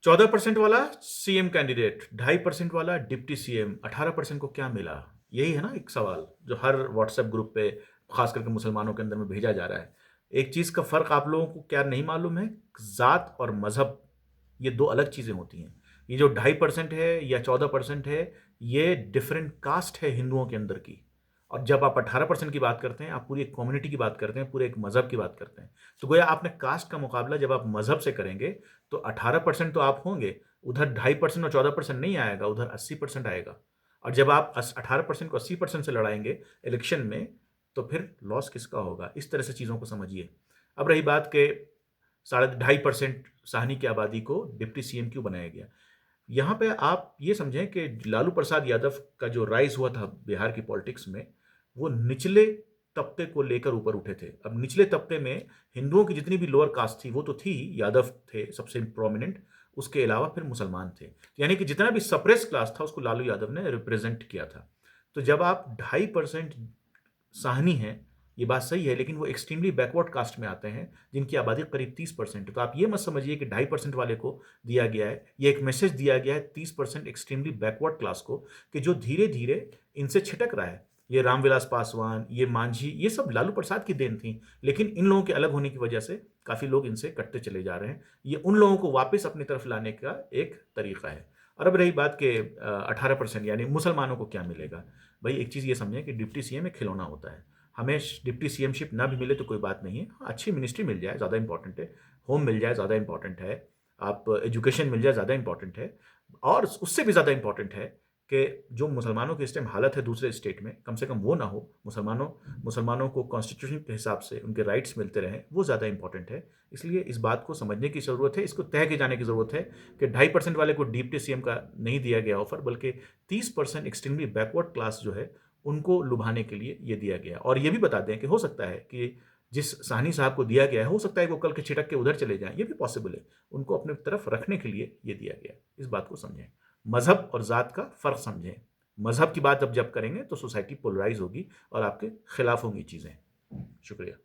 14% वाला CM candidate, 2.5% वाला deputy CM, 18% को क्या मिला? यही है ना एक सवाल जो हर व्हाट्सएप ग्रुप पे खास करके मुसलमानों के अंदर में भेजा जा रहा है। एक चीज का फर्क आप लोगों को क्या नहीं मालूम है? जात और मजहब, ये दो अलग चीजें होती हैं। ये जो 2.5% है या 14% है, ये डिफरेंट कास्ट है हिंदुओं के अंदर की। और जब आप 18% की बात करते हैं, आप पूरी एक कम्युनिटी की बात करते हैं, पूरे एक मजहब की बात करते हैं। तो गोया आपने कास्ट का मुकाबला जब आप मजहब से करेंगे, तो 18% तो आप होंगे, उधर 2.5% और 14% नहीं आएगा, उधर 80% आएगा। और जब आप 18% को 80% से लड़ाएंगे इलेक्शन में, तो फिर लॉस किसका होगा? इस तरह से चीज़ों को समझिए। अब रही बात के 2.5% साहनी की आबादी को डिप्टी सीएम क्यों बनाया गया? यहाँ पे आप ये समझें कि लालू प्रसाद यादव का जो राइज हुआ था बिहार की पॉलिटिक्स में, वो निचले तबके को लेकर ऊपर उठे थे। अब निचले तबके में हिंदुओं की जितनी भी लोअर कास्ट थी वो तो थी, यादव थे सबसे प्रोमिनेंट, उसके अलावा फिर मुसलमान थे। यानी कि जितना भी सप्रेस क्लास था उसको लालू यादव ने रिप्रेजेंट किया था। तो जब आप 2.5% साहनी है, ये बात सही है, लेकिन वो एक्सट्रीमली बैकवर्ड कास्ट में आते हैं जिनकी आबादी करीब 30%। तो आप ये मत समझिए कि 2.5% वाले को दिया गया है, ये एक मैसेज दिया गया है 30% एक्सट्रीमली बैकवर्ड क्लास को, कि जो धीरे धीरे इनसे छिटक रहा है। ये रामविलास पासवान, ये मांझी, ये सब लालू प्रसाद की देन थी, लेकिन इन लोगों के अलग होने की वजह से काफी लोग इनसे कटते चले जा रहे हैं। ये उन लोगों को वापस अपनी तरफ लाने का एक तरीका है। और अब रही बात के 18% यानी मुसलमानों को क्या मिलेगा? भाई एक चीज ये समझें कि डिप्टी सीएम एक खिलौना होता है। हमें डिप्टी सीएमशिप ना भी मिले तो कोई बात नहीं है, हाँ, अच्छी मिनिस्ट्री मिल जाए ज़्यादा इंपॉर्टेंट है, होम मिल जाए ज़्यादा इंपॉर्टेंट है, आप एजुकेशन मिल जाए ज़्यादा इंपॉर्टेंट है। और उससे भी ज़्यादा इंपॉर्टेंट है कि जो मुसलमानों की इस टाइम हालत है दूसरे स्टेट में, कम से कम वो ना हो। मुसलमानों को कॉन्स्टिट्यूशन के हिसाब से उनके राइट्स मिलते रहें, वो ज़्यादा इंपॉर्टेंट है। इसलिए इस बात को समझने की ज़रूरत है, इसको तय किए जाने की ज़रूरत है कि 2.5% वाले को डिप्टी सीएम का नहीं दिया गया ऑफर, बल्कि 30% एक्सट्रीमली बैकवर्ड क्लास जो है उनको लुभाने के लिए ये दिया गया। और ये भी बता दें कि हो सकता है कि जिस साहनी साहब को दिया गया है, हो सकता है वो कल के छिटक के उधर चले जाएं, ये भी पॉसिबल है। उनको अपने तरफ रखने के लिए ये दिया गया। इस बात को समझें, मजहब और जात का फर्क समझें। मजहब की बात अब जब करेंगे तो सोसाइटी पोलराइज होगी और आपके खिलाफ होंगी चीजें। शुक्रिया।